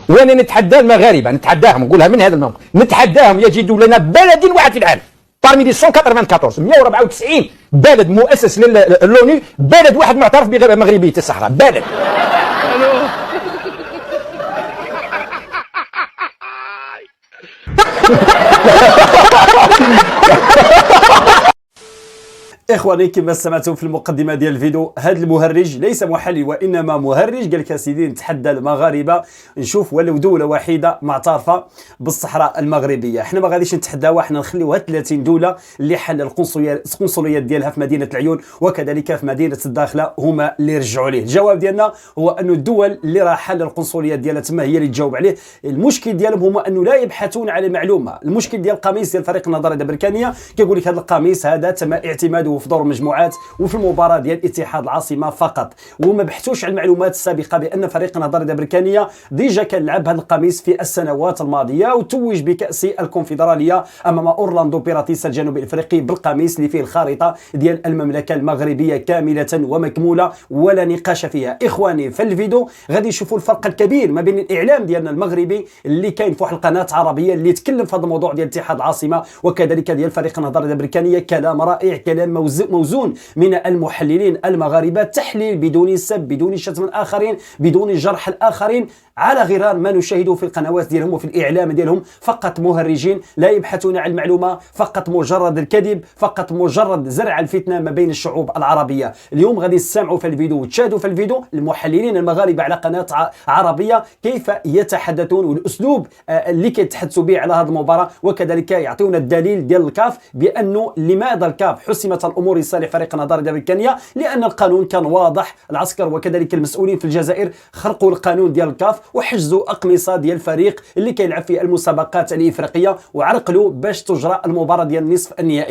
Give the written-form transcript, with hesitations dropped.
وانا نتحدى المغاربه، نتحداهم، نقولها من هذا الموقف، نتحداهم يجدوا لنا بلد واحد في العالم parmi les 194 194 بلد مؤسس للوني، بلد واحد معترف بمغربيه الصحراء، بلد. اخواني كما سمعتم في المقدمه ديال الفيديو، هذا المهرج ليس محلل وانما مهرج. قال لك اسيدي نتحدى المغاربه نشوف ولو دوله واحده معترفه بالصحراء المغربيه. حنا ما غاديش نتحداوها، حنا نخليوها 30 دوله اللي حل القنصليات ديالها في مدينه العيون وكذلك في مدينه الداخله هما اللي رجعوا ليه. الجواب ديالنا هو انه الدول اللي راه حل القنصليات ديالها تما هي اللي تجاوب عليه. المشكل ديالهم هما انه لا يبحثون على المعلومه. المشكل ديال القميص ديال فريق النظاره الامريكانيه كيقول لك هذا القميص هذا تم اعتماده في دور المجموعات وفي المباراه ديال اتحاد العاصمه فقط، وما بحثوش على المعلومات السابقه بان فريق النظاره الامريكانيه ديجا كان لعب هذا القميص في السنوات الماضيه وتوج بكاس الكونفدراليه امام اورلاندو بيراتيس الجنوب الافريقي بالقميص اللي فيه الخارطه ديال المملكه المغربيه كامله ومكموله ولا نقاش فيها. اخواني في الفيديو غادي نشوفوا الفرق الكبير ما بين الاعلام ديالنا المغربي اللي كاين في واحد القناه عربيه اللي تكلم في هذا الموضوع ديال اتحاد العاصمه وكذلك ديال فريق النظاره الامريكانيه. كلام رائع، كلام موزون من المحللين المغاربه، تحليل بدون سب، بدون شتم الاخرين، بدون جرح الاخرين، على غرار ما نشاهده في القنوات ديالهم وفي الاعلام ديالهم. فقط مهرجين لا يبحثون عن المعلومه، فقط مجرد الكذب، فقط مجرد زرع الفتنه ما بين الشعوب العربيه. اليوم غادي نسمعوا في الفيديو وتشاهدوا في الفيديو المحللين المغاربه على قناه عربيه كيف يتحدثون والاسلوب اللي كيتحدثوا به على هذه المباراه، وكذلك يعطيونا الدليل ديال الكاف بانه لماذا الكاف حسمت الامور لصالح فريق النظاره الامريكانيه، لان القانون كان واضح. العسكر وكذلك المسؤولين في الجزائر خرقوا القانون ديال الكاف وحجزوا اقمصه ديال الفريق اللي كيلعب في المسابقات الافريقيه وعرقلوا باش تجرى المباراه ديال النصف النهائي.